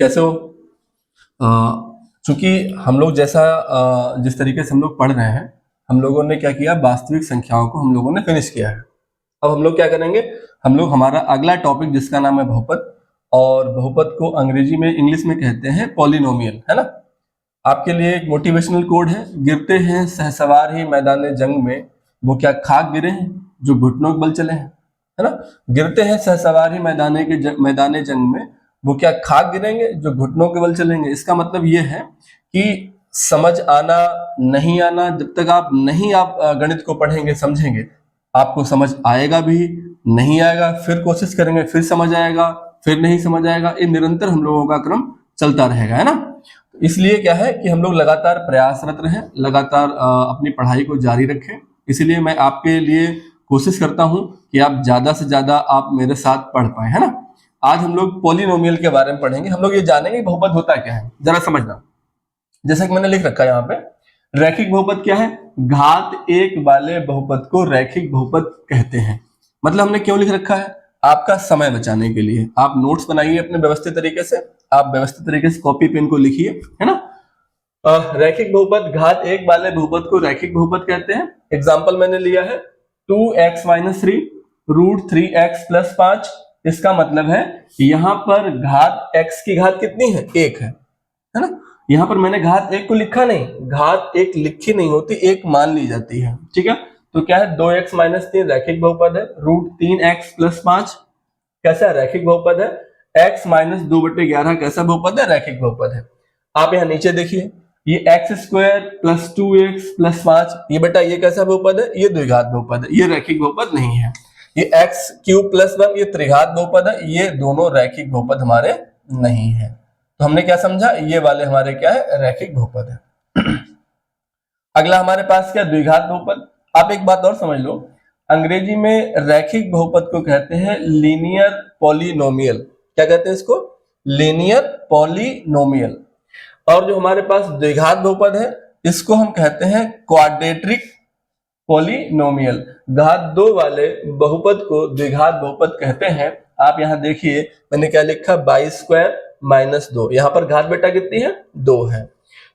कैसे हो? चूंकि हम लोग जिस तरीके से हम लोग पढ़ रहे हैं, हम लोगों ने क्या किया, वास्तविक संख्याओं को हम लोगों ने फिनिश किया है। अब हम लोग क्या करेंगे, हम लोग हमारा अगला टॉपिक जिसका नाम है बहुपद, और बहुपद को अंग्रेजी में इंग्लिश में कहते हैं पॉलिनोमियल, है ना। आपके लिए एक मोटिवेशनल कोड है, गिरते हैं सहसवार ही मैदान जंग में, वो क्या खाक गिरे हैं जो घुटनों के बल चले हैं, है ना। गिरते हैं सहसवार ही मैदान जंग में, वो क्या खाक गिरेंगे जो घुटनों के बल चलेंगे। इसका मतलब ये है कि समझ आना नहीं आना, जब तक आप गणित को पढ़ेंगे समझेंगे, आपको समझ आएगा भी, नहीं आएगा फिर कोशिश करेंगे, फिर समझ आएगा, फिर नहीं समझ आएगा। ये निरंतर हम लोगों का क्रम चलता रहेगा, है ना। इसलिए क्या है कि हम लोग लगातार प्रयासरत रहें, लगातार अपनी पढ़ाई को जारी रखें। इसलिए मैं आपके लिए कोशिश करता हूं कि आप ज्यादा से ज्यादा आप मेरे साथ पढ़ पाए, है ना। आज हम लोग पॉलिनोमियल के बारे में पढ़ेंगे। हम लोग ये जानेंगे बहुपद होता क्या है, जरा समझना। जैसा कि मैंने लिख रखा है यहाँ पे, रैखिक बहुपद क्या है? घात एक वाले बहुपद को रैखिक बहुपद कहते हैं। मतलब हमने क्यों लिख रखा है? आपका समय बचाने के लिए। आप नोट्स बनाइए अपने व्यवस्थित तरीके से, आप व्यवस्थित तरीके से कॉपी पेन को लिखिए, है ना। रैखिक बहुपद, घात एक वाले बहुपद को रैखिक बहुपद कहते हैं। एग्जाम्पल मैंने लिया है 2x - 3 √3x + 5। इसका मतलब है यहां पर घात x की घात कितनी है? 1 है ना। यहां पर मैंने घात 1 को लिखा नहीं, घात 1 लिखी नहीं होती, 1 मान ली जाती है, ठीक है। तो क्या है, 2x - 3 रैखिक बहुपद है। √3x + 5 कैसा है? रैखिक बहुपद है। x - 2/11 कैसा बहुपद है? रैखिक बहुपद है। आप यहाँ नीचे देखिए, ये x² + 2x + 5, ये बेटा ये कैसा बहुपद है? ये द्विघात बहुपद है, ये रैखिक बहुपद नहीं है। ये x³ + 1 ये त्रिघात बहुपद है, ये दोनों रैखिक बहुपद हमारे नहीं है। तो हमने क्या समझा, ये वाले हमारे क्या है? रैखिक बहुपद है। अगला हमारे पास क्या? द्विघात बहुपद। आप एक बात और समझ लो, अंग्रेजी में रैखिक बहुपद को कहते हैं लीनियर पॉलिनोमियल। क्या कहते हैं इसको? Linear polynomial. और जो हमारे पास द्विघात बहुपद है, इसको हम कहते हैं क्वाड्रेटिक पॉलिनोमियल। घात 2 वाले बहुपद को द्विघात बहुपद कहते हैं। आप यहां देखिए, मैंने क्या लिखा? y² - 2। यहां पर घात बेटा कितनी है? 2 है।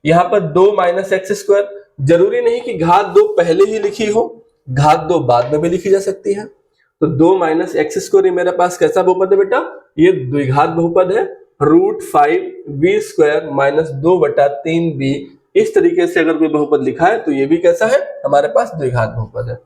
यहां पर 2 - x²। जरूरी नहीं कि घात 2 पहले ही लिखी हो, घात 2 बाद में भी लिखी जा सकती है। तो 2 - x² मेरे पास कैसा बहुपद है बेटा? ये द्विघात बहुपद है। √5v² - 2/3b, इस तरीके से अगर कोई बहुपद लिखा है तो ये भी कैसा है? हमारे पास द्विघात बहुपद है।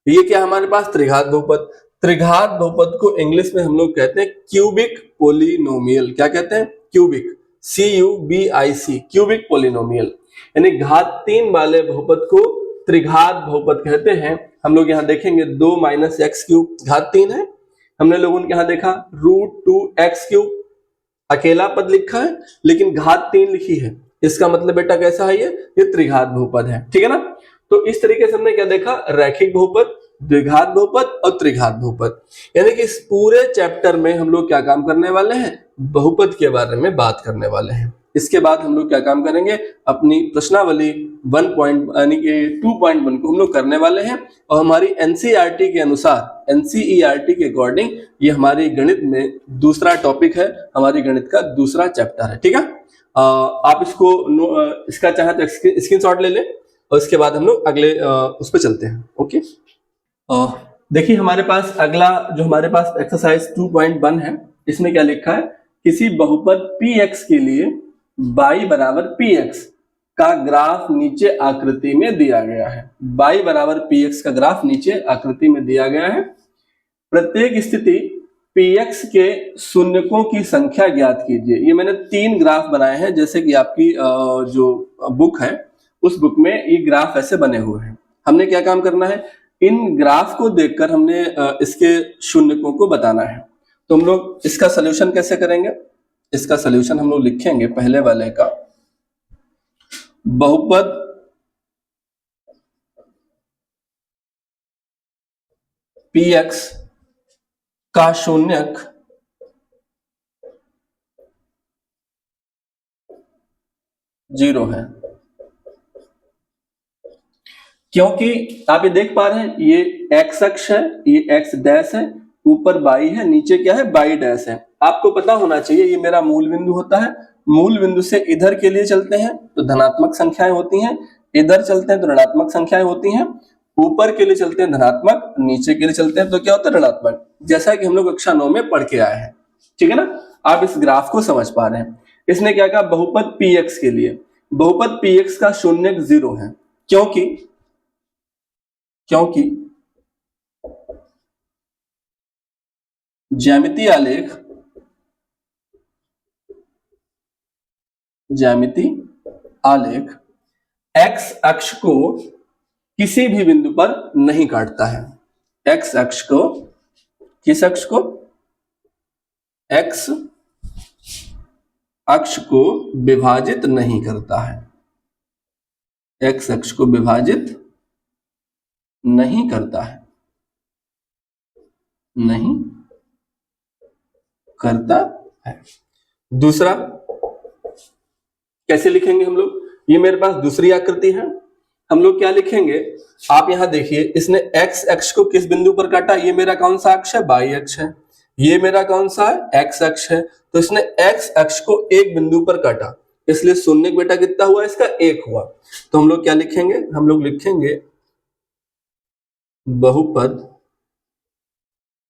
ये क्या हमारे पास? त्रिघात बहुपद। त्रिघात बहुपद को इंग्लिश में हम लोग कहते हैं क्यूबिक पोलिनोमियल। क्या कहते हैं? Cubic, CUBIC, cubic polynomial. यानी घात 3 वाले बहुपद को त्रिघात बहुपद कहते हैं। हम लोग यहाँ देखेंगे 2 - x³ घात 3 है। हमने लोगों ने यहाँ देखा √2x³ अकेला पद लिखा है, लेकिन घात 3 लिखी है। इसका मतलब बेटा कैसा है? ये त्रिघात बहुपद है, ठीक है ना। तो इस तरीके से हमने क्या देखा? रैखिक बहुपद, द्विघात बहुपद और त्रिघात बहुपद। यानी कि इस पूरे चैप्टर में हम लोग क्या काम करने वाले हैं? बहुपद के बारे में बात करने वाले हैं। इसके बाद हम लोग क्या काम करेंगे? अपनी प्रश्नावली 1 पॉइंट यानी कि 2.1 को हम लोग करने वाले हैं। और हमारी एनसीईआरटी के अनुसार, एनसीईआरटी के अकॉर्डिंग, ये हमारी गणित में दूसरा टॉपिक है, हमारी गणित का दूसरा चैप्टर है, ठीक है। आप इसका चाहे तो स्क्रीनशॉट ले लें, और इसके बाद हम लोग अगले उस पर चलते हैं। ओके, देखिए हमारे पास अगला जो हमारे पास एक्सरसाइज 2.1 है, इसमें क्या लिखा है? किसी बहुपद px के लिए y = px का ग्राफ नीचे आकृति में दिया गया है। y = px का ग्राफ नीचे आकृति में दिया गया है। प्रत्येक स्थिति px के शून्यकों की संख्या ज्ञात कीजिए। ये मैंने 3 ग्राफ बनाए हैं, जैसे कि आपकी जो बुक है उस बुक में ये ग्राफ ऐसे बने हुए हैं। हमने क्या काम करना है? इन ग्राफ को देखकर हमने इसके शून्यकों को बताना है। तो हम लोग इसका सलूशन कैसे करेंगे? इसका सलूशन हम लोग लिखेंगे पहले वाले का, बहुपद px का शून्यक जीरो है। क्योंकि आप ये देख पा रहे हैं, ये x अक्ष है, ये x डैश है, ऊपर बाई है, नीचे क्या है, बाई डैश है। आपको पता होना चाहिए ये मेरा मूल बिंदु होता है। मूल बिंदु से इधर के लिए चलते हैं तो धनात्मक संख्याएं होती हैं, इधर चलते हैं तो ऋणात्मक संख्याएं होती हैं, ऊपर के लिए चलते हैं धनात्मक, नीचे के लिए चलते हैं तो क्या होता है, ऋणात्मक, जैसा कि हम लोग कक्षा 9 में पढ़ के आए हैं। ठीक है ना, आप इस ग्राफ को समझ पा रहे हैं। इसने क्या कहा, बहुपद px के लिए, बहुपद px का शून्यक 0 है, क्योंकि ज्यामितीय आलेख x अक्ष को किसी भी बिंदु पर नहीं काटता है। x अक्ष को, किस अक्ष को, x अक्ष को विभाजित नहीं करता है। x अक्ष को विभाजित नहीं करता है, नहीं करता है। दूसरा कैसे लिखेंगे हम लोग, ये मेरे पास दूसरी आकृति है, हम लोग क्या लिखेंगे, आप यहां देखिए, इसने x अक्ष को किस बिंदु पर काटा, ये मेरा कौन सा अक्ष है, बाई अक्ष है, ये मेरा कौन सा है, x अक्ष है, तो इसने x अक्ष को एक बिंदु पर काटा, इसलिए शून्य बेटा कितना हुआ, इसका 1 हुआ। तो हम लोग क्या लिखेंगे, हम लोग लिखेंगे बहुपद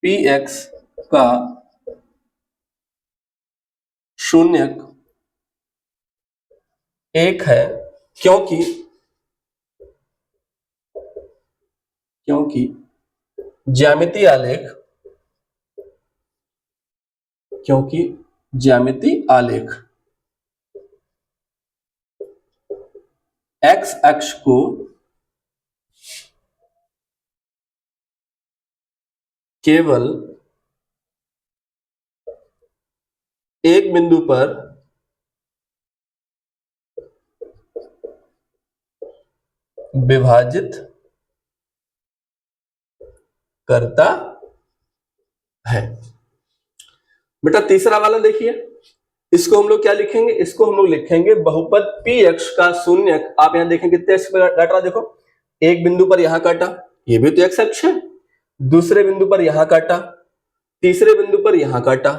px का शून्यक 1 है, क्योंकि ज्यामितीय आलेख x अक्ष को केवल एक बिंदु पर विभाजित करता है। बेटा तीसरा वाला देखिए, इसको हम लोग क्या लिखेंगे, इसको हम लोग लिखेंगे बहुपद px का शून्यक, आप यहां देखें कितने अक्ष पर काट रहा, देखो एक बिंदु पर यहां काटा, ये भी तो x अक्ष है, दूसरे बिंदु पर यहां काटा, तीसरे बिंदु पर यहां काटा,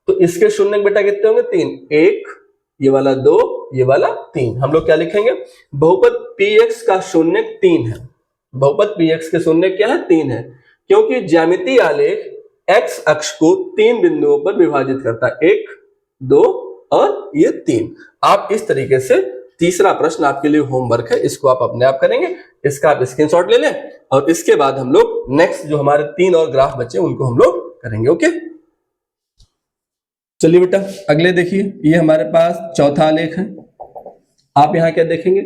तो इसके शून्यक बेटा कितने होंगे, 3, 1, ये वाला 2, ये वाला 3। हम लोग क्या लिखेंगे, बहुपद px का शून्यक 3 है, बहुपद px के शून्यक क्या है, 3 है, क्योंकि ज्यामितीय आलेख x अक्ष को 3 बिंदुओं पर विभाजित करता है, 1, 2 और ये 3। आप इस तरीके से, तीसरा प्रश्न आपके लिए होमवर्क है, इसको आप अपने आप करेंगे, इसका आप स्क्रीनशॉट ले लें और इसके बाद हम लोग नेक्स्ट जो हमारे 3 और ग्राफ बचे उनको हम लोग करेंगे। ओके, चलिए बेटा अगले देखिए, ये हमारे पास चौथा आलेख है। आप यहाँ क्या देखेंगे,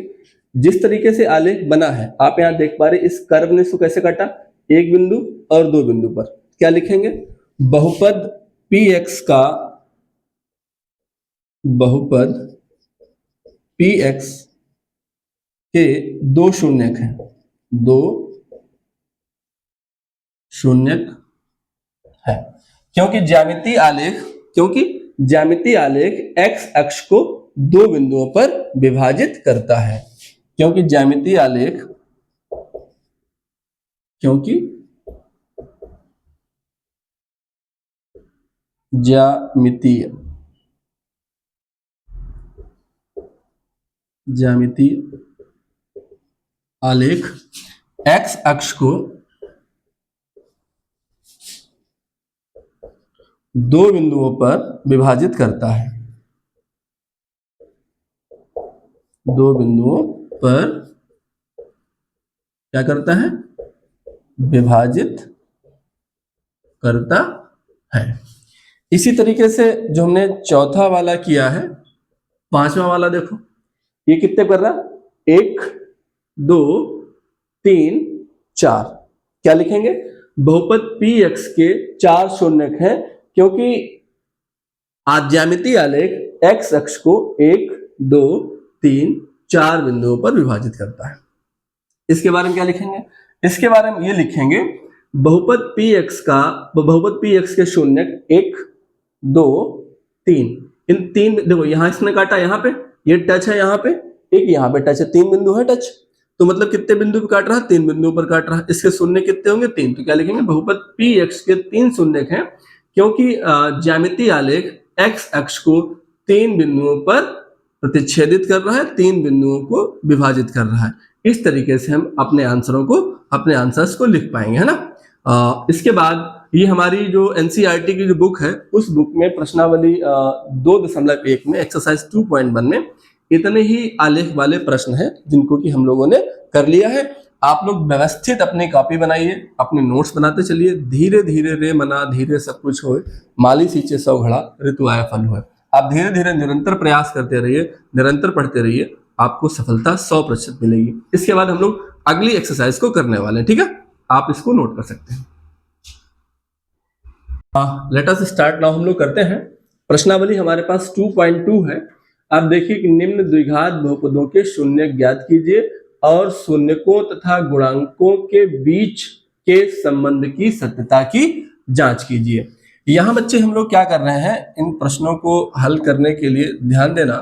जिस तरीके से आलेख बना है आप यहाँ देख पा रहे, इस कर्व ने इसको कैसे काटा, एक बिंदु और 2 बिंदु पर, क्या लिखेंगे, बहुपद px का, बहुपद px के 2 शून्यक हैं, 2 शून्यक है, क्योंकि ज्यामितीय आलेख x अक्ष को 2 बिंदुओं पर विभाजित करता है, क्योंकि ज्यामितीय आलेख x अक्ष को 2 बिंदुओं पर विभाजित करता है, 2 बिंदुओं पर क्या करता है, विभाजित करता है। इसी तरीके से जो हमने चौथा वाला किया है, पांचवा वाला देखो, ये कितने कर रहा, 1, 2, 3, 4, क्या लिखेंगे, बहुपद px के 4 शून्यक हैं, क्योंकि ज्यामितीय आलेख x अक्ष को 1, 2, 3, 4 बिंदुओं पर विभाजित करता है। इसके बारे में क्या लिखेंगे, इसके बारे में ये लिखेंगे, बहुपद px के शून्यक 1, 2, 3, इन 3, देखो यहां इसने काटा, यहां पे ये टच है, यहां पे एक, यहां पे टच है, 3 बिंदु है टच, तो मतलब कितने बिंदु पर काट रहा है, 3 बिंदुओं पर काट रहा है। इसके शून्य कितने होंगे, 3। तो क्या लिखेंगे, बहुपद px के 3 शून्यक हैं, क्योंकि ज्यामितीय आलेख x अक्ष को 3 बिंदुओं पर प्रतिच्छेदित कर रहा है, 3 बिंदुओं को विभाजित कर रहा है। इस तरीके से हम अपने आंसर्स को लिख पाएंगे, है ना। इसके बाद ये हमारी जो एनसीईआरटी की जो बुक है, उस बुक में प्रश्नावली 2.1 में एक्सरसाइज 2.1 में इतने ही आलेख वाले प्रश्न हैं जिनको कि हम लोगों ने कर लिया है। आप लोग व्यवस्थित अपनी कॉपी बनाइए, अपने नोट्स बनाते चलिए। धीरे धीरे रे मना धीरे सब कुछ होए, माली सींचे सौ घड़ा ऋतु आए फल होए। आप धीरे धीरे निरंतर प्रयास करते रहिए, निरंतर पढ़ते रहिए, आपको सफलता 100% मिलेगी। इसके बाद हम लोग अगली एक्सरसाइज को करने वाले हैं, ठीक है। आप इसको नोट कर सकते हैं। Let us start now. हम लोग करते हैं प्रश्नावली। हमारे पास 2.2 है। आप देखिए कि निम्न द्विघात बहुपदों के शून्य ज्ञात कीजिए और शून्यकों तथा गुणांकों के बीच के संबंध की सत्यता की जांच कीजिए। यहाँ बच्चे हम लोग क्या कर रहे हैं, इन प्रश्नों को हल करने के लिए ध्यान देना।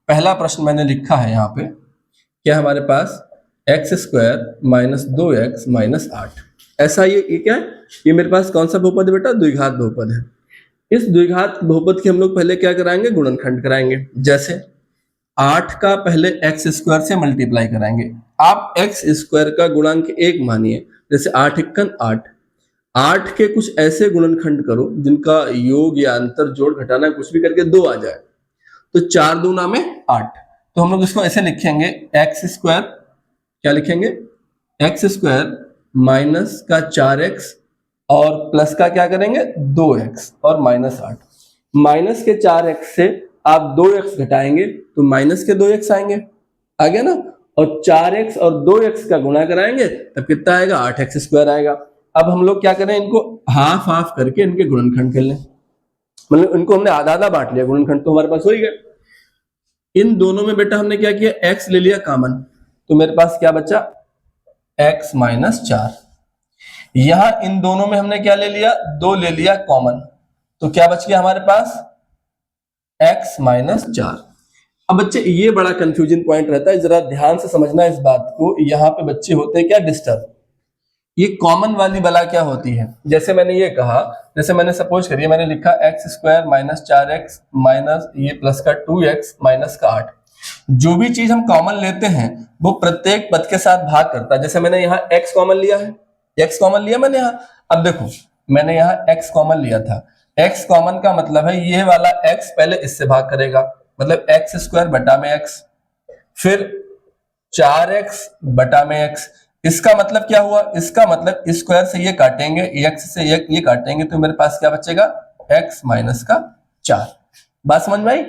पहला प्रश्न मैंने लिखा है यहाँ पे, क्या हमारे पास x² - 2x - 8। ऐसा ये क्या है, ये मेरे पास कौन सा बहुपद है बेटा, द्विघात बहुपद है। इस द्विघात बहुपद के हम लोग पहले क्या कराएंगे, गुणनखंड कराएंगे। जैसे 8 का पहले x² से मल्टीप्लाई कराएंगे। आप x² का गुणांक 1 मानिए, जैसे 8 × 1 = 8। 8 के कुछ ऐसे गुणनखंड करो जिनका योग या अंतर जोड़ घटाना कुछ भी करके 2 आ जाए। तो 4 × 2 = 8। तो हम लोग इसको ऐसे लिखेंगे, x², क्या लिखेंगे, x² माइनस का 4x और प्लस का क्या करेंगे 2x और -8। माइनस के 4x से आप 2x घटाएंगे तो माइनस के 2x आएंगे, आ गया ना। और 4x और 2x का गुणा कराएंगे तब कितना आएगा, 8x² आएगा। अब हम लोग क्या करें, इनको हाफ हाफ करके इनके गुणनखंड कर लें, मतलब इनको हमने आधा आधा बांट लिया, गुणनखंड तो हमारे पास हो ही गया। इन दोनों में बेटा हमने क्या किया, x ले लिया कॉमन, तो मेरे पास क्या बचा, x - 4। यहां इन दोनों में हमने क्या ले लिया, 2 ले लिया कॉमन, तो क्या बच गया हमारे पास, x - 4। अब बच्चे ये बड़ा कंफ्यूजन पॉइंट रहता है, जरा ध्यान से समझना इस बात को। यहाँ पे बच्चे होते हैं क्या, डिस्टर्ब। ये कॉमन वाली बला क्या होती है, जैसे मैंने ये कहा, जैसे मैंने सपोज करिए मैंने लिखा x² - 4x माइनस ये प्लस का 2x माइनस का 8। जो भी चीज हम कॉमन लेते हैं वो प्रत्येक पद के साथ भाग करता है। जैसे मैंने यहाँ x कॉमन लिया है, x कॉमन लिया मैंने यहाँ। अब देखो मैंने यहाँ x कॉमन लिया था, x कॉमन का मतलब है ये वाला x पहले इससे भाग करेगा, मतलब x² बटा में x, फिर 4x बटा में x। इसका मतलब क्या हुआ, इसका मतलब स्क्वायर से ये काटेंगे, x से ये काटेंगे, तो मेरे पास क्या बचेगा, x - 4। बात समझ में आई।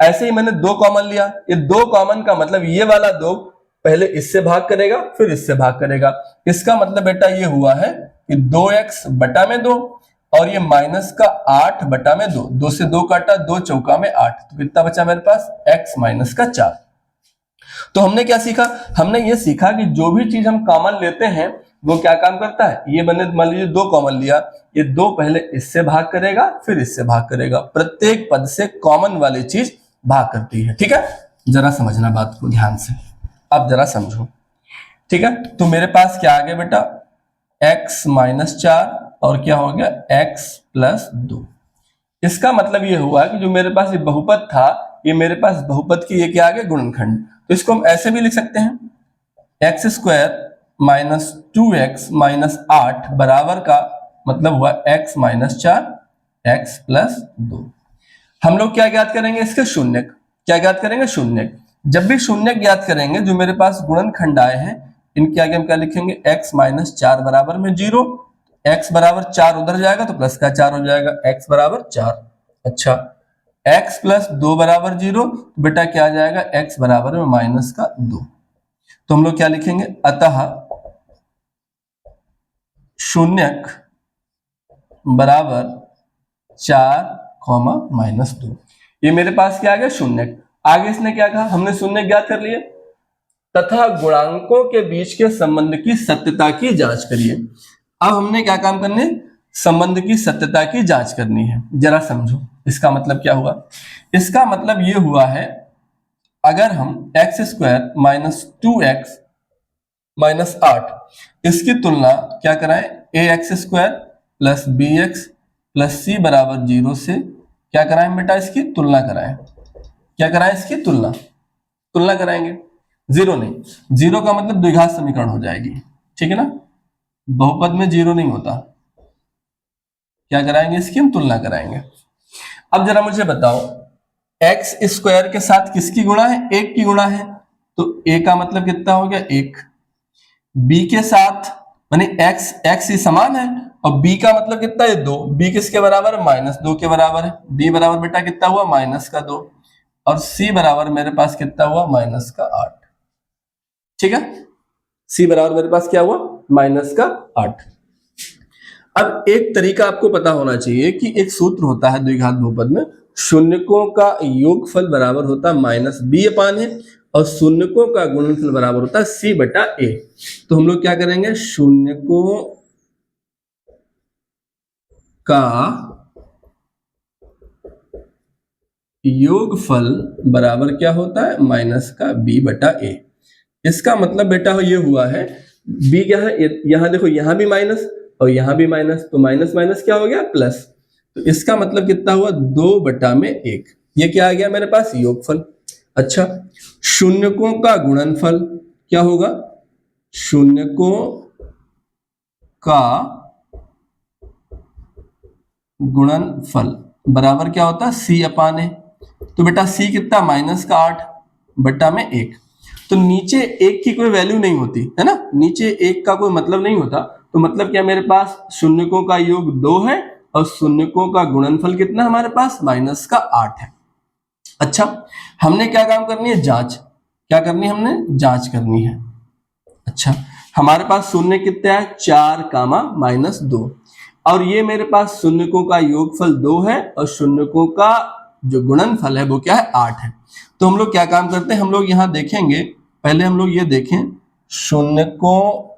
ऐसे ही मैंने 2 कॉमन लिया, ये 2 कॉमन का मतलब ये वाला 2 पहले इससे भाग करेगा फिर इससे भाग करेगा। इसका मतलब बेटा ये हुआ है कि 2x बटा में 2 और ये माइनस का 8 बटा में 2, 2 से 2 काटा, 2 चौका में 8, तो कितना बचा मेरे पास, x - 4। तो हमने क्या सीखा, हमने ये सीखा कि जो भी चीज हम कॉमन लेते हैं वो क्या काम करता है। ये मैंने मान लीजिए 2 कॉमन लिया, ये 2 पहले इससे भाग करेगा फिर इससे भाग करेगा, प्रत्येक पद से कॉमन वाली चीज भाग करती है, ठीक है। जरा समझना बात को ध्यान से, अब जरा समझो, ठीक है। तो मेरे पास क्या आ गया बेटा, x - 4 और क्या हो गया, x + 2। इसका मतलब ये हुआ कि जो मेरे पास ये बहुपद था, ये मेरे पास बहुपद की ये क्या आ गया, गुणनखंड। तो इसको हम ऐसे भी लिख सकते हैं, x² - 2x - 8 बराबर का मतलब हुआ x - 4 x + 2। हम लोग क्या ज्ञात करेंगे, इसके शून्यक। क्या ज्ञात करेंगे, शून्यक। जब भी शून्यक ज्ञात करेंगे, जो मेरे पास गुणनखंड आए हैं इनके आगे हम क्या लिखेंगे, x - 4 बराबर में 0, x बराबर 4 उधर जाएगा तो प्लस का 4 हो जाएगा, x बराबर 4। अच्छा, x + 2 बराबर 0, बेटा क्या आ जाएगा, x बराबर में माइनस का 2। तो हम लोग क्या लिखेंगे, अतः शून्यक बराबर 4, -2। ये मेरे पास क्या आ गया, शून्यक। आगे इसने क्या कहा, हमने शून्यक ज्ञात कर लिए, तथा गुणांकों के बीच के संबंध की सत्यता की जांच करिए। अब हमने क्या काम करने, संबंध की सत्यता की जांच करनी है। जरा समझो इसका मतलब क्या हुआ। इसका मतलब ये हुआ है, अगर हम x² - 2x -8। इसकी तुलना क्या कराएं, ax² plus bx plus c बराबर 0 से क्या कराएं बेटा, इसकी तुलना कराएं। क्या कराएं, इसकी तुलना कराएंगे। जीरो नहीं, जीरो का मतलब द्विघात समीकरण हो जाएगी, ठीक है ना, बहुपद में जीरो नहीं होता। क्या कराएंगे, इसकी हम तुलना कराएंगे। अब जरा मुझे बताओ, x² के साथ किसकी गुणा है, 1 की गुणा है, तो a का मतलब कितना हो गया, 1। b के साथ माने x ही समान है और b का मतलब कितना है, 2। b किसके बराबर है, -2 के बराबर है। b बराबर बेटा कितना हुआ, -2 और c बराबर मेरे पास कितना हुआ, -8। ठीक है, c बराबर मेरे पास क्या हुआ, -8। अब एक तरीका आपको पता होना चाहिए कि एक सूत्र होता है द्विघात बहुपद में, शून्यकों का योगफल बराबर होता है -b/a और शून्यकों का गुणनफल बराबर होता है c/a। तो हम लोग क्या करेंगे, शून्यकों का योगफल बराबर क्या होता है, -b/a। इसका मतलब बेटा ये हुआ है, b क्या है, यहां देखो, यहां भी माइनस और यहां भी माइनस, तो माइनस माइनस क्या हो गया, प्लस। तो इसका मतलब कितना हुआ, 2/1। ये क्या आ गया मेरे पास, योगफल। अच्छा, शून्यकों का गुणनफल क्या होगा, शून्यकों का गुणनफल बराबर क्या होता है, c/a। तो बेटा c कितना, -8/1। तो नीचे 1 की कोई वैल्यू नहीं होती है ना, नीचे 1 का कोई मतलब नहीं होता। तो मतलब क्या, मेरे पास शून्यकों का योग 2 है और शून्यकों का गुणनफल कितना हमारे पास, -8 है। अच्छा, हमने क्या काम करनी है, जांच। क्या करनी है, हमने जांच करनी है। अच्छा, हमारे पास शून्य कितने है, 4, -2 और ये मेरे पास शून्यकों का योगफल 2 है और शून्यकों का जो गुणनफल है वो क्या है, 8 है। तो हम लोग क्या काम करते हैं, हम लोग यहां देखेंगे, पहले हम लोग ये देखें, शून्यकों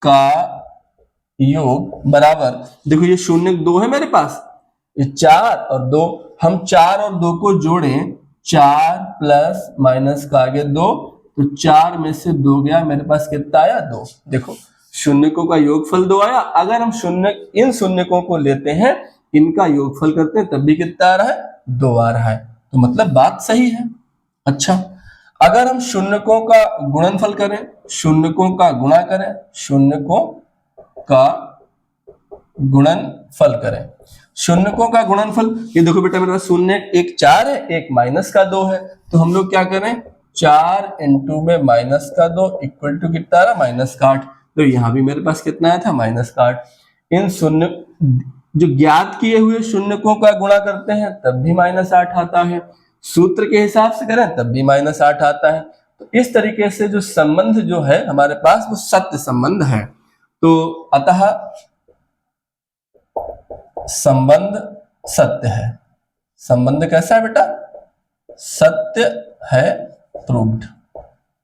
का योग बराबर, देखो ये शून्य 2 है मेरे पास, ये 4 और 2, हम 4 और 2 को जोड़ें, 4 प्लस माइनस का आगे 2, तो 4 में से 2 गया, मेरे पास कितना आया, 2। देखो शून्यकों का योगफल 2 आया। अगर हम इन शून्यकों को लेते हैं, इनका योगफल करते हैं, तब भी कितना आ रहा है, 2 आ रहा है। तो मतलब बात सही है। अच्छा, अगर हम शून्यकों का गुणनफल करें, शून्यकों का गुणा करें, शून्यकों का गुणनफल करें, शून्यकों का गुणनफल, ये देखो बेटा मेरे पास शून्य, एक 4 है, एक -2 है। तो हम लोग क्या करें, 4 इंटू में -2 इक्वल टू कितना आ रहा, -8। तो यहां भी मेरे पास कितना आया था, -8। इन शून्य जो ज्ञात किए हुए शून्यकों का गुणा करते हैं तब भी -8 आता है, सूत्र के हिसाब से करें तब भी -8 आता है। तो इस तरीके से जो संबंध जो है हमारे पास वो सत्य संबंध है। तो अतः संबंध सत्य है। संबंध कैसा है बेटा, सत्य है, प्रूव्ड।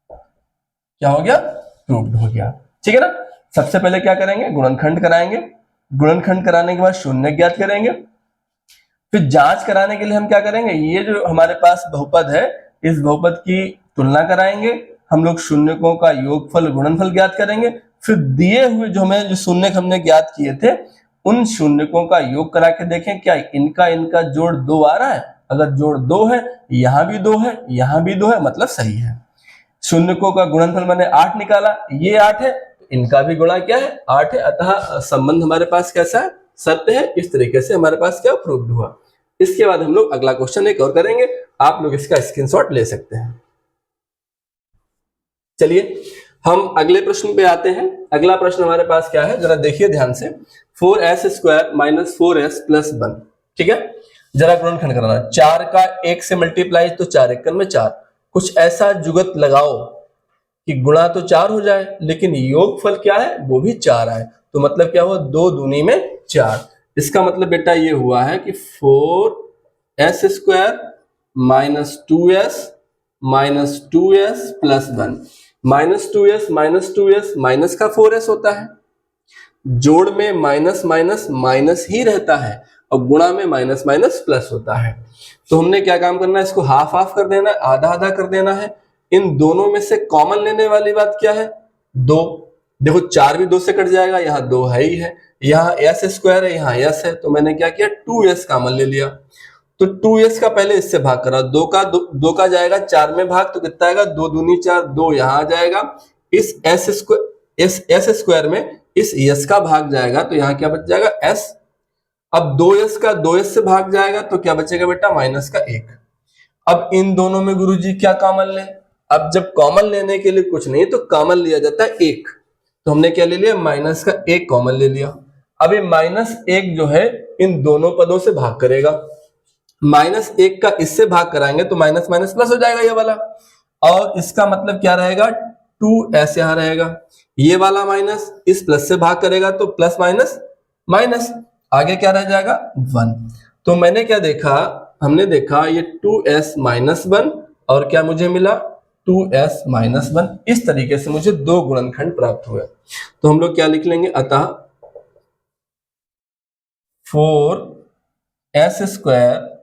क्या हो गया, प्रूव्ड हो गया। ठीक है ना। सबसे पहले क्या करेंगे, गुणनखंड कराएंगे, गुणनखंड कराने के बाद शून्य ज्ञात करेंगे, फिर जांच कराने के लिए हम क्या करेंगे, ये जो हमारे पास बहुपद है इस बहुपद की तुलना कराएंगे, हम लोग शून्यकों का योगफल गुणनफल ज्ञात करेंगे, फिर दिए हुए जो हमें जो शून्य हमने ज्ञात किए थे उन शून्यकों का योग करा के देखें क्या इनका जोड़ 2 आ रहा है। अगर जोड़ 2 है, यहां भी 2 है, यहां भी 2 है, मतलब सही है। शून्यकों का गुणनफल मैंने 8 निकाला, ये 8 है, इनका भी गुणा क्या है, 8 है। अतः संबंध हमारे पास कैसा है, सत्य है। इस तरीके से हमारे पास क्या प्रूव्ड हुआ। इसके बाद हम लोग अगला क्वेश्चन एक और करेंगे, आप लोग इसका स्क्रीनशॉट ले सकते हैं। चलिए हम अगले प्रश्न पे आते हैं। अगला प्रश्न हमारे पास क्या है, जरा देखिए ध्यान से, 4s² - 4s + 1। ठीक है, जरा गुणनखंड कराना, 4 का 1 से मल्टीप्लाई तो 4 एकम में 4, कुछ ऐसा जुगत लगाओ कि गुणा तो 4 हो जाए लेकिन योगफल क्या है, वो भी 4 आए। तो मतलब क्या हुआ, 2 दूनी में 4। इसका मतलब बेटा ये हुआ है कि 4s² - 2s - 2s + 1। -2s minus का 4s होता है, जोड़ में माइनस माइनस माइनस ही रहता है और गुणा में माइनस माइनस प्लस होता है। तो हमने क्या काम करना है, इसको हाफ हाफ कर देना है, आधा आधा कर देना है। इन दोनों में से कॉमन लेने वाली बात क्या है, 2। देखो 4 भी 2 से कट जाएगा, यहाँ 2 है ही है, यहाँ एस स्क्वायर है, यहाँ एस है, तो मैंने क्या किया 2s कॉमन ले लिया। तो 2s का पहले इससे भाग करा, 2 का जाएगा 4 में भाग, तो कितना आएगा 2 दूनी 4, 2 यहाँ आ जाएगा। इस एस स्क्वायर में इस s का भाग जाएगा, तो यहाँ क्या बच जाएगा s। अब 2s का 2s से भाग जाएगा, तो क्या बचेगा बेटा माइनस का 1। अब इन दोनों में गुरुजी क्या कॉमन लें, अब जब कॉमन लेने के लिए कुछ नहीं तो कॉमन लिया जाता है 1, तो हमने क्या ले लिया माइनस का 1 कॉमन ले लिया। अब ये -1 जो है इन दोनों पदों से भाग करेगा, -1 का इससे भाग कराएंगे तो माइनस माइनस प्लस हो जाएगा ये वाला, और इसका मतलब क्या रहेगा 2s यहाँ रहेगा, ये वाला माइनस इस प्लस से भाग करेगा तो प्लस माइनस माइनस, आगे क्या रह जाएगा 1। तो मैंने क्या देखा, हमने देखा ये 2s माइनस 1 और क्या मुझे मिला 2s माइनस 1। इस तरीके से मुझे 2 गुणनखंड प्राप्त हुए। तो हम लोग क्या लिख लेंगे, अतः 4s square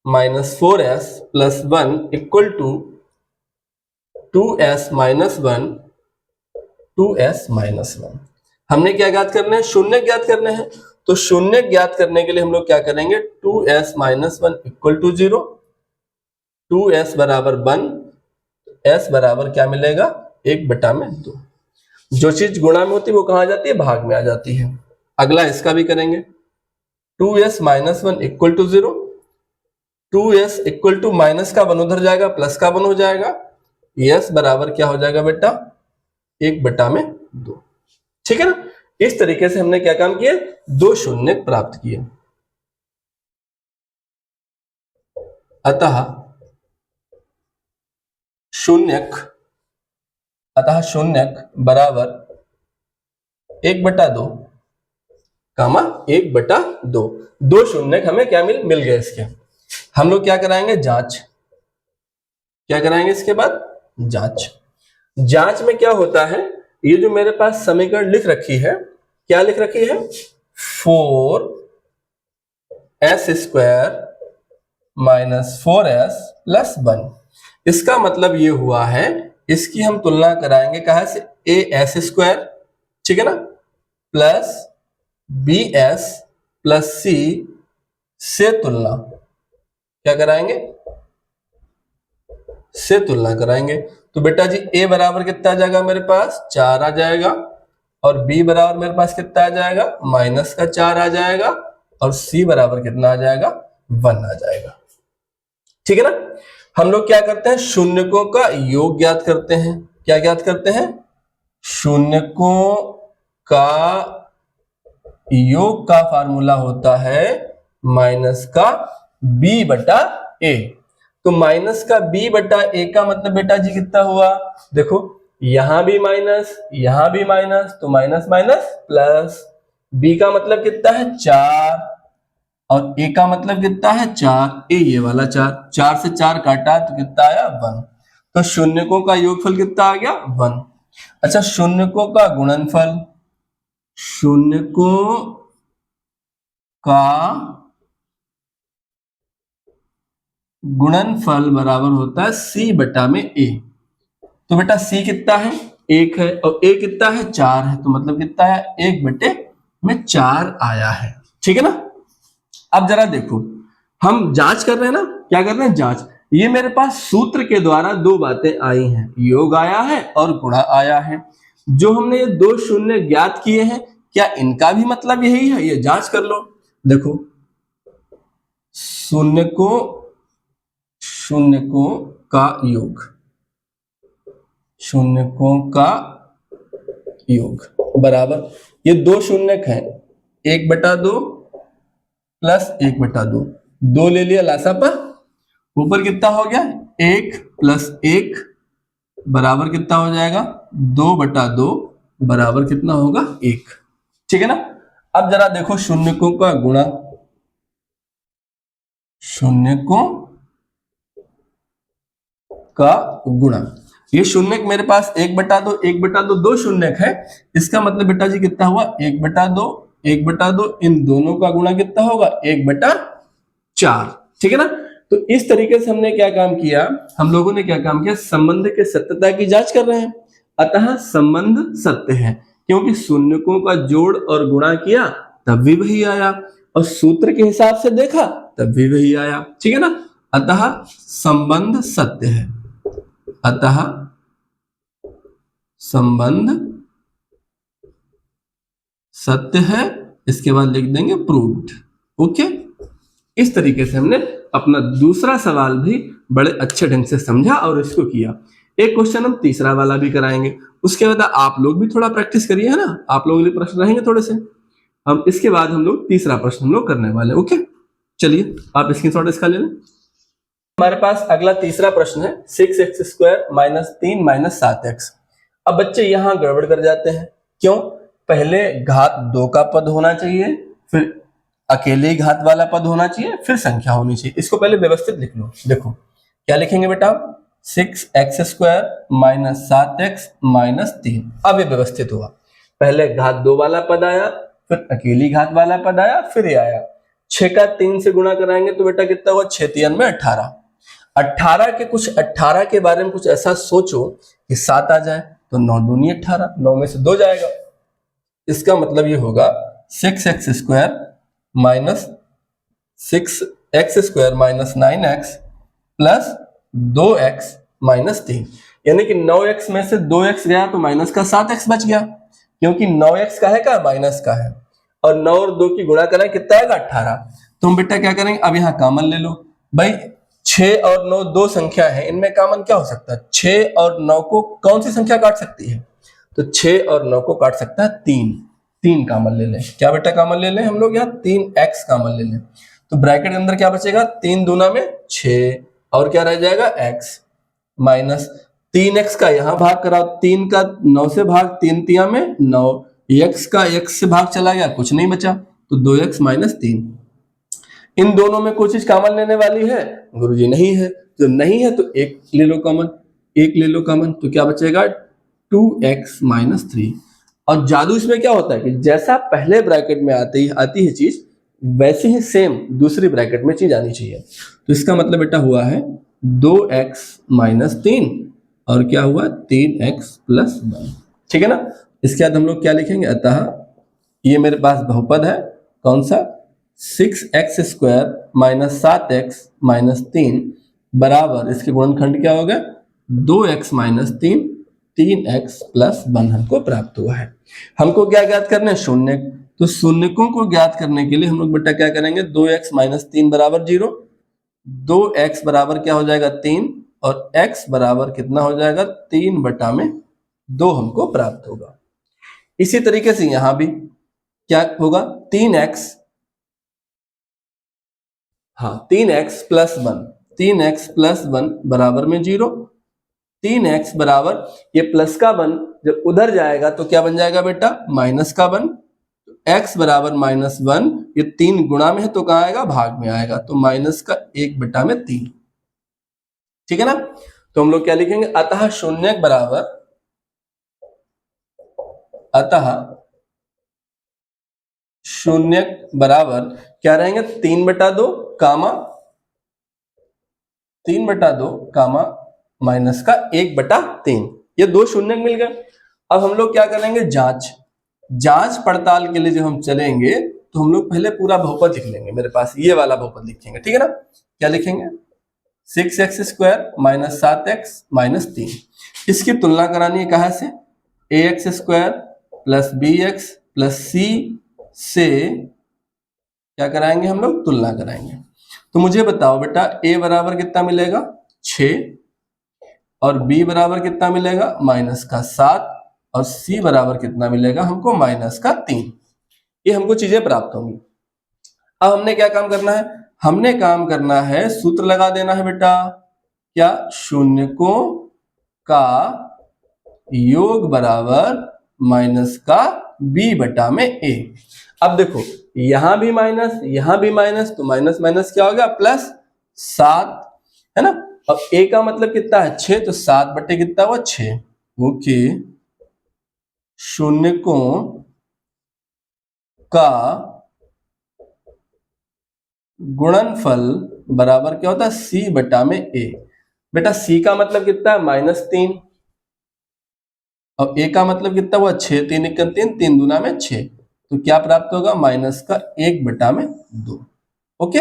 minus 4s plus 1 equal to 2s minus 1, 2s minus 1। हमने क्या ज्ञात करना है, शून्य ज्ञात करने हैं। तो शून्य ज्ञात करने के लिए हम लोग क्या करेंगे, 2s minus 1 equal to 0, 2s बराबर 1, s बराबर क्या मिलेगा 1/2। जो चीज गुणा में होती है वो कहाँ आ जाती है, भाग में आ जाती है। अगला इसका भी करेंगे, 2s minus 1 equal to 0, 2s equal to minus का 1 उधर जाएगा, प्लस का 1 हो जाएगा, s बराबर क्या हो जाएगा बेटा 1/2। ठीक है ना। इस तरीके से हमने क्या काम किया, 2 शून्य प्राप्त किए। अतः शून्यक बराबर 1/2 कामा 1/2। 2 शून्यक हमें क्या मिल गए इसके। हम लोग क्या कराएंगे, जांच। क्या कराएंगे इसके बाद, जांच। जांच में क्या होता है, ये जो मेरे पास समीकरण लिख रखी है, क्या लिख रखी है 4s square minus 4s plus 1। इसका मतलब ये हुआ है, इसकी हम तुलना कराएंगे कहां से, as स्क्वायर, ठीक है ना, प्लस bs प्लस c से तुलना क्या कराएंगे, से तुलना कराएंगे। तो बेटा जी a बराबर कितना आ जाएगा मेरे पास 4 आ जाएगा, और b बराबर मेरे पास कितना आ जाएगा माइनस का 4 आ जाएगा, और c बराबर कितना आ जाएगा 1 आ जाएगा। ठीक है ना। हम लोग क्या करते हैं, शून्यकों का योग ज्ञात करते हैं। क्या ज्ञात करते हैं, शून्यकों का योग का फार्मूला होता है माइनस का b/a। तो माइनस का b/a का मतलब बेटा जी कितना हुआ, देखो यहां भी माइनस, यहां भी माइनस, तो माइनस माइनस प्लस, b का मतलब कितना है 4, और a का मतलब कितना है 4, a ये वाला 4, 4 से 4 काटा तो कितना आया 1। तो शून्यकों का योगफल कितना आ गया 1। अच्छा, शून्यकों का गुणनफल, शून्यकों का गुणनफल बराबर होता है c/a। तो बेटा c कितना है 1 है, और a कितना है 4 है, तो मतलब कितना है 1/4 आया है। ठीक है ना। अब जरा देखो, हम जांच कर रहे हैं ना, क्या कर रहे हैं जांच। ये मेरे पास सूत्र के द्वारा 2 बातें आई हैं, योग आया है और गुणा आया है। जो हमने ये 2 शून्य ज्ञात किए हैं, क्या इनका भी मतलब यही है, ये जांच कर लो। देखो शून्यकों का योग, शून्यकों का योग बराबर, ये 2 शून्यक हैं, 1/2 प्लस 1/2, 2 ले लिया लासा पर, ऊपर कितना हो गया 1 प्लस 1 बराबर कितना हो जाएगा 2/2 बराबर कितना होगा 1। ठीक है ना। अब जरा देखो शून्यकों का गुणा, शून्यकों का गुणा, ये शून्यक मेरे पास 1/2 1/2 2 शून्यक है, इसका मतलब बेटा जी कितना हुआ 1/2 1/2, इन दोनों का गुणा कितना होगा 1/4। ठीक है ना। तो इस तरीके से हमने क्या काम किया, हम लोगों ने क्या काम किया, संबंध के सत्यता की जांच कर रहे हैं। अतः संबंध सत्य है, क्योंकि शून्यकों का जोड़ और गुणा किया तब भी वही आया, और सूत्र के हिसाब से देखा तब भी वही आया। ठीक है ना। अतः संबंध सत्य है, अतः संबंध सत्य है। इसके बाद लिख देंगे प्रूव्ड। ओके, इस तरीके से हमने अपना दूसरा सवाल भी बड़े अच्छे ढंग से समझा और इसको किया। एक क्वेश्चन हम तीसरा वाला भी कराएंगे, उसके बाद आप लोग भी थोड़ा प्रैक्टिस करिए, है ना। आप लोग भी प्रश्न रहेंगे थोड़े से, हम इसके बाद हम लोग तीसरा प्रश्न हम लोग करने वाले। ओके, चलिए आप स्क्रीनशॉट इसका ले लें। हमारे पास अगला तीसरा प्रश्न है 6x² माइनस 3 माइनस 7x। अब बच्चे यहां गड़बड़ कर जाते हैं, क्यों? पहले घात 2 का पद होना चाहिए, फिर अकेले घात वाला पद होना चाहिए, फिर संख्या होनी चाहिए। इसको पहले व्यवस्थित लिख लो। देखो क्या लिखेंगे बेटा, 6x² माइनस 7x माइनस 3। अब ये व्यवस्थित हुआ, पहले घात 2 वाला पद आया, फिर अकेली घात वाला पद आया, फिर ये आया। 6 का 3 से गुणा कराएंगे तो बेटा कितना हुआ, 6 3 में 18। 18 के बारे में कुछ ऐसा सोचो कि 7 आ जाए, तो 9 दूनी 18, 9 में से 2 जाएगा। इसका मतलब ये होगा 6x² minus 6x² minus 9x plus 2x minus 3, यानी कि 9x में से 2x गया तो माइनस का 7x बच गया, क्योंकि 9x का है का माइनस का है, और 9 और 2 की गुणा करें कितना आएगा, 18। तो हम बेटा क्या करेंगे, अब यहाँ कॉमन ले लो भाई। 6 और 9 दो संख्या है, इनमें कॉमन क्या हो सकता है, 6 और 9 को कौन सी संख्या काट सकती है, तो 6 और 9 को काट सकता है 3। 3 कॉमन ले लें, क्या बेटा कॉमन ले लें हम लोग, यहाँ 3x कॉमन ले लें, तो ब्रैकेट के अंदर क्या बचेगा, 3 दूना में 6, और क्या रह जाएगा x माइनस 3x का यहाँ भाग कराओ, 3 का 9 से भाग, 3 तिया में 9, x का x से भाग चला गया, कुछ नहीं बचा, तो 2x माइनस 3। इन दोनों में कोई चीज कॉमन लेने वाली है, गुरुजी नहीं है, जो नहीं है तो एक ले लो कॉमन, एक ले लो कॉमन, तो क्या बचेगा 2x माइनस 3। और जादू इसमें क्या होता है कि जैसा पहले ब्रैकेट में आती है चीज, वैसे ही सेम दूसरी ब्रैकेट में चीज आनी चाहिए। तो इसका मतलब बेटा हुआ है 2x माइनस 3, और क्या हुआ 3x प्लस 1। ठीक है ना। इसके बाद हम लोग क्या लिखेंगे, अतः ये मेरे पास बहुपद है, कौन सा, 6x² माइनस 7x माइनस 3 बराबर, इसके गुणनखंड क्या हो गया, 2x माइनस 3, 3x प्लस 1 हमको प्राप्त हुआ है। हमको क्या ज्ञात करना है, शून्य। तो शून्यकों को ज्ञात करने के लिए हम लोग बेटा क्या करेंगे, 2x माइनस 3 बराबर 0, 2x बराबर क्या हो जाएगा 3, और x बराबर कितना हो जाएगा 3 बटा में 2 हमको प्राप्त होगा। इसी तरीके से यहां भी क्या होगा, 3x, हाँ 3x प्लस 1, 3x प्लस 1 बराबर में 0, 3x बराबर ये प्लस का 1 जब उधर जाएगा तो क्या बन जाएगा बेटा, माइनस का 1, x बराबर माइनस 1, ये 3 गुणा में है तो कहां आएगा, भाग में आएगा, तो माइनस का 1 बटा में 3। ठीक है ना। तो हम लोग क्या लिखेंगे, अतः शून्य बराबर, अतः शून्य बराबर क्या रहेंगे, 3 बटा 2 कामा 3 बटा 2 कामा माइनस का 1 बटा 3, ये दो शून्य मिल गए। अब हम लोग क्या करेंगे, जांच पड़ताल के लिए जब हम चलेंगे तो हम लोग पहले पूरा बहुपद लिख लेंगे, मेरे पास ये वाला बहुपद लिखेंगे। ठीक है ना, क्या लिखेंगे, 6x² माइनस 7x माइनस 3, इसकी तुलना करानी है कहां से, ax² plus bx plus c से क्या कराएंगे हम लोग, तुलना कराएंगे। तो मुझे बताओ बेटा, a बराबर कितना मिलेगा 6, और b बराबर कितना मिलेगा माइनस का 7, और c बराबर कितना मिलेगा हमको माइनस का 3। ये हमको चीजें प्राप्त होंगी। अब हमने क्या काम करना है, हमने काम करना है सूत्र लगा देना है बेटा, क्या, शून्यकों का योग बराबर माइनस का b बटा में a। अब देखो यहां भी माइनस, तो माइनस माइनस क्या हो गया, प्लस 7, है ना। अब a का मतलब कितना है 6, तो 7 बटे कितना हुआ 6। ओके, शून्यकों का गुणनफल बराबर क्या होता है, सी बटा में ए। बेटा सी का मतलब कितना है, -3, और ए का मतलब कितना हुआ, 6, 3 × 3, 3 दूना में 6, तो क्या प्राप्त होगा, -1/2। ओके।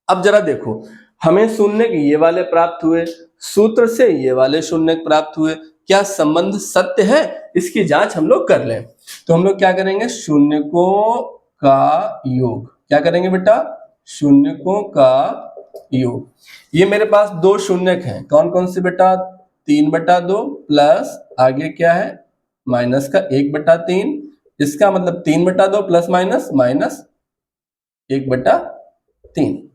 अब जरा देखो, हमें शून्य ये वाले प्राप्त हुए, सूत्र से ये वाले शून्य प्राप्त हुए, क्या संबंध सत्य है, इसकी जांच हम लोग कर लें। तो हम लोग क्या करेंगे, शून्यकों का योग, क्या करेंगे बेटा, शून्यकों का योग। ये मेरे पास दो शून्यक हैं, कौन कौन से बेटा, 3/2 प्लस आगे क्या है, -1/3, इसका मतलब 3/2 प्लस माइनस -1/3,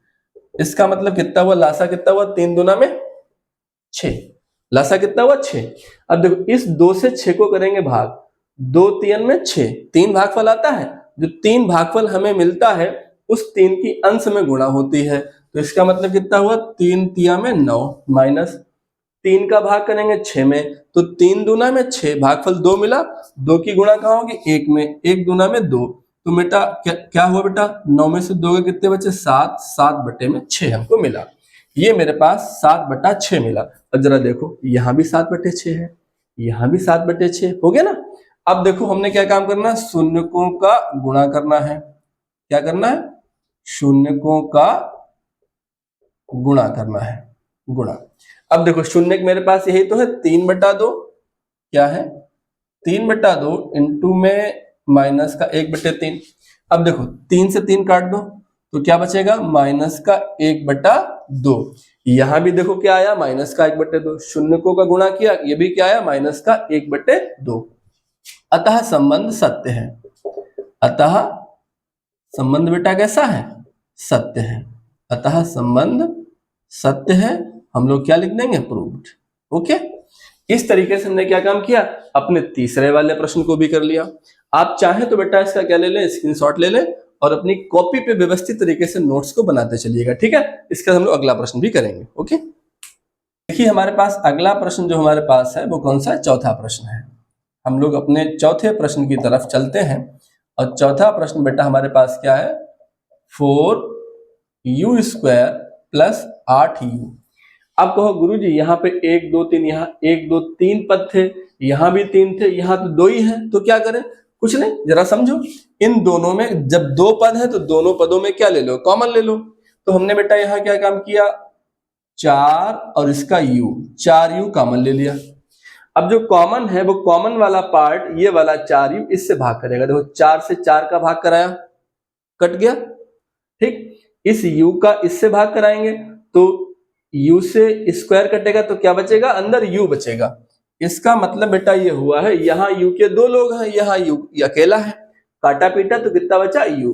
इसका मतलब कितना हुआ, लासा कितना हुआ, 3 दूना में 6, लासा कितना हुआ, 6। अब देखो इस 2 से 6 को करेंगे भाग, 2 3 में 6, 3 भागफल आता है, जो 3 भागफल हमें मिलता है उस 3 की अंश में गुणा होती है, तो इसका मतलब कितना हुआ, 3 तिया में 9, माइनस 3 का भाग करेंगे 6 में, तो 3 दूना में 6, भागफल 2 मिला, 2 की गुणा कहाँ होगी, 1 में, 1 दूना में 2, तो बेटा क्या हुआ बेटा, 9 में से 2 के कितने बचे, 7, 7/6 हमको मिला। ये मेरे पास 7/6 मिला। अब जरा देखो यहाँ भी 7/6 है, यहाँ भी 7/6 हो गया ना। अब देखो हमने क्या काम करना है, शून्यकों का गुणा करना है, क्या करना है, शून्यकों का गुणा करना है, गुणा। अब देखो शून्य मेरे पास यही तो है, 3/2, क्या है, 3/2 इंटू में माइनस का 1/3। अब देखो 3 से 3 काट दो तो क्या बचेगा, -1/2। यहां भी देखो क्या आया, -1/2, शून्यकों का गुणा किया, ये भी क्या आया, -1/2। अतः संबंध सत्य है, अतः संबंध बेटा कैसा है, सत्य है, अतः संबंध सत्य है। हम लोग क्या लिख देंगे, प्रूव्ड। ओके। इस तरीके से हमने क्या काम किया, अपने तीसरे वाले प्रश्न को भी कर लिया। आप चाहें तो बेटा इसका क्या ले लें, स्क्रीनशॉट ले लें और अपनी कॉपी पे व्यवस्थित तरीके से नोट्स को बनाते चलिएगा, ठीक है। इसका हम लोग अगला प्रश्न भी करेंगे। ओके, देखिए हमारे पास अगला प्रश्न जो हमारे पास है वो कौन सा है, चौथा प्रश्न है। हम लोग अपने चौथे प्रश्न की तरफ चलते हैं और चौथा प्रश्न बेटा हमारे पास क्या है, 4u² प्लस 8u। अब कहो गुरुजी यहाँ पे 1 2 3, यहाँ 1 2 3 पद थे, यहाँ भी 3 थे, यहाँ तो 2 ही है, तो क्या करें, कुछ नहीं, जरा समझो। इन दोनों में जब 2 पद है तो दोनों पदों में क्या ले लो, कॉमन ले लो। तो हमने बेटा यहाँ क्या काम किया, 4 और इसका u, 4u कॉमन ले लिया। अब जो कॉमन है वो कॉमन वाला पार्ट ये वाला 4u इससे भाग करेगा, देखो 4 से 4 का भाग कराया, कट गया, ठीक। इस u का इससे भाग कराएंगे तो u से स्क्वायर कटेगा तो क्या बचेगा, अंदर u बचेगा। इसका मतलब बेटा ये हुआ है, यहाँ u के 2 लोग हैं, यहाँ u अकेला है, काटा पीटा तो कितना बचा, u।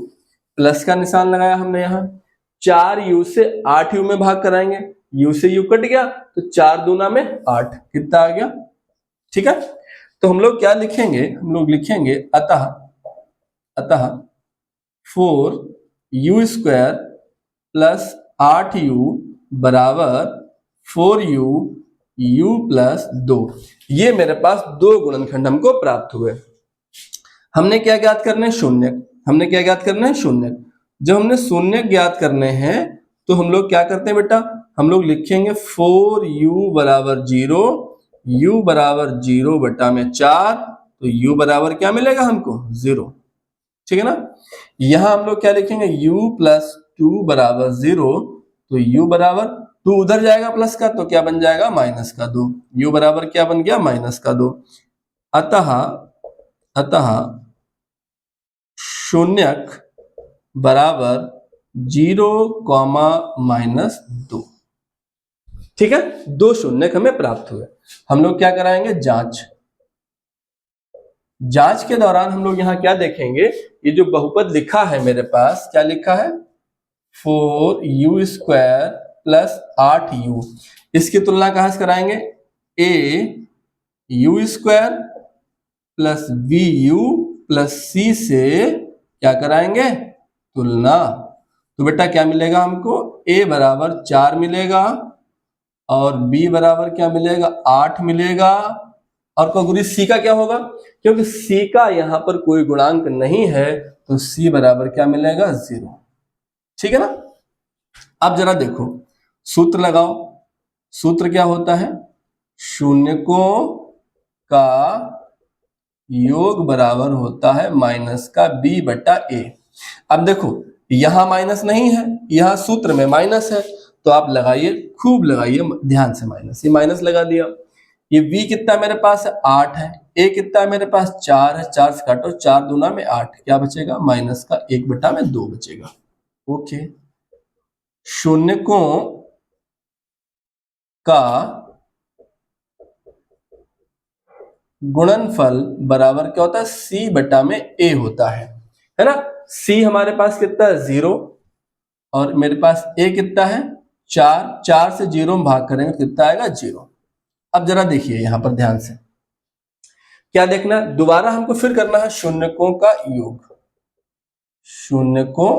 प्लस का निशान लगाया हमने यहाँ, 4u से 8u में भाग कराएंगे, u से u कट गया तो 4 दूना में 8, कितना आ गया, ठीक है। तो हम लोग क्या लिखेंगे, हम लोग लिखेंगे अतः 4u² प्लस 8u बराबर 4u u प्लस 2। ये मेरे पास दो गुणनखंड हमको प्राप्त हुए। हमने क्या ज्ञात करने हैं, शून्य। हमने क्या ज्ञात करना है, शून्य। जब हमने शून्य ज्ञात करने हैं तो हम लोग क्या करते हैं बेटा, हम लोग लिखेंगे 4u बराबर 0, u बराबर 0/4, तो u बराबर क्या मिलेगा हमको, 0, ठीक है ना। यहां हम लोग क्या लिखेंगे, u प्लस 2 बराबर 0, तो u बराबर 2 उधर जाएगा प्लस का तो क्या बन जाएगा, -2, u बराबर क्या बन गया, -2। अतः शून्यक बराबर 0, -2, ठीक है। दो शून्यक हमें प्राप्त हुए। हम लोग क्या कराएंगे, जांच। जांच के दौरान हम लोग यहाँ क्या देखेंगे, ये जो बहुपद लिखा है मेरे पास, क्या लिखा है, 4u² प्लस 8u, इसकी तुलना कहां से कराएंगे, au² plus vu plus c से क्या कराएंगे, तुलना। तो बेटा क्या मिलेगा हमको, a बराबर 4 मिलेगा और b बराबर क्या मिलेगा, 8 मिलेगा। और गुरु c का क्या होगा, क्योंकि c का यहां पर कोई गुणांक नहीं है तो c बराबर क्या मिलेगा, 0, ठीक है ना। अब जरा देखो, सूत्र लगाओ। सूत्र क्या होता है? शून्यकों का योग बराबर होता है माइनस का b बटा a। अब देखो यहां माइनस नहीं है, यहां सूत्र में माइनस है, तो आप लगाइए, खूब लगाइए ध्यान से माइनस। ये माइनस लगा दिया। ये v कितना मेरे पास है? 8 है। a कितना मेरे पास? 4 है। 4 से काटो, 4 दूना में 8, क्या बचेगा? माइनस का 1 बटा में 2 बचेगा। ओके, शून्यकों का गुणनफल बराबर क्या होता है? c बटा में a होता है ना। c हमारे पास कितना है? 0, और मेरे पास a कितना है? 4। 4 से 0 में भाग करेंगे तो कितना आएगा? 0। अब जरा देखिए यहां पर ध्यान से, क्या देखना? दोबारा हमको फिर करना है शून्यकों का योग। शून्यकों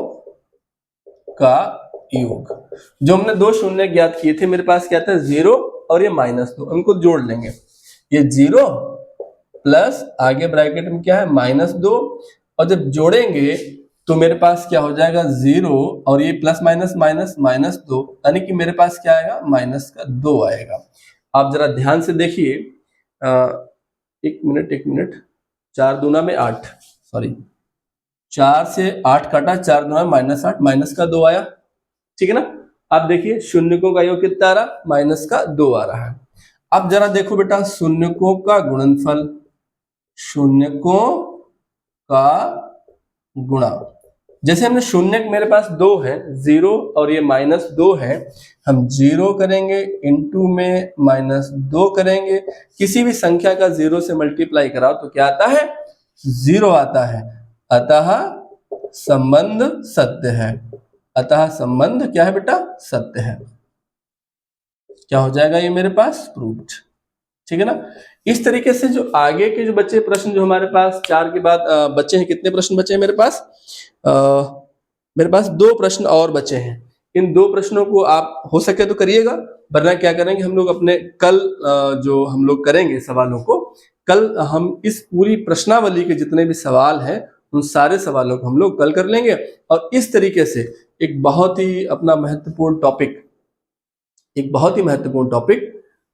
का योग, जो हमने दो शून्य ज्ञात किए थे, मेरे पास क्या था? 0 और ये -2, उनको जोड़ लेंगे। ये 0 प्लस आगे ब्रैकेट में क्या है? -2, और जब जोड़ेंगे तो मेरे पास क्या हो जाएगा? 0, और ये प्लस माइनस माइनस -2, यानी कि मेरे पास क्या आएगा? -2 आएगा। आप जरा ध्यान से देखिए, एक मिनट, 4 दूना में 8, सॉरी 4 से 8 काटा, 4 दूना में -8, माइनस का 2 आया, ठीक है ना। अब देखिए शून्यकों का योग कितना आ रहा? -2 आ रहा है। अब जरा देखो बेटा, शून्यकों का गुणनफल, शून्यकों का गुणा, जैसे हमने शून्य मेरे पास 2 है, 0 और ये -2 है, हम 0 करेंगे, इंटू में -2 करेंगे। किसी भी संख्या का 0 से मल्टीप्लाई कराओ तो क्या आता है? 0 आता है। अतः संबंध सत्य है। अतः संबंध क्या है बेटा? सत्य है। क्या हो जाएगा ये मेरे पास? प्रूव्ड, ठीक है ना। इस तरीके से जो आगे के जो बच्चे प्रश्न, जो हमारे पास 4 के बाद बचे हैं, कितने प्रश्न बचे हैं मेरे पास? मेरे पास 2 प्रश्न और बचे हैं। इन 2 प्रश्नों को आप हो सके तो करिएगा, वरना क्या करेंगे हम लोग अपने कल जो हम लोग करेंगे सवालों को, कल हम इस पूरी प्रश्नावली के जितने भी सवाल हैं उन सारे सवालों को हम लोग कल कर लेंगे। और इस तरीके से एक बहुत ही अपना महत्वपूर्ण टॉपिक, एक बहुत ही महत्वपूर्ण टॉपिक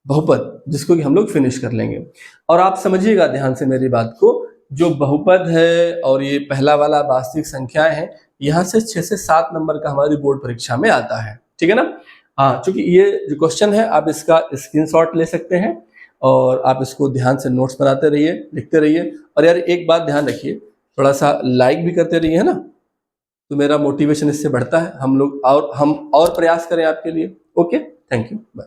बहुपद, जिसको कि हम लोग फिनिश कर लेंगे। और आप समझिएगा ध्यान से मेरी बात को, जो बहुपद है और ये पहला वाला वास्तविक संख्याएं हैं, यहाँ से 6 से 7 नंबर का हमारी बोर्ड परीक्षा में आता है, ठीक है ना। हाँ, चूंकि ये जो क्वेश्चन है आप इसका स्क्रीनशॉट ले सकते हैं और आप इसको ध्यान से नोट्स बनाते रहिए, लिखते रहिए। और यार एक बात ध्यान रखिए, थोड़ा सा लाइक भी करते रहिए, है ना, तो मेरा मोटिवेशन इससे बढ़ता है। हम और प्रयास करें आपके लिए। Okay, thank you, bye.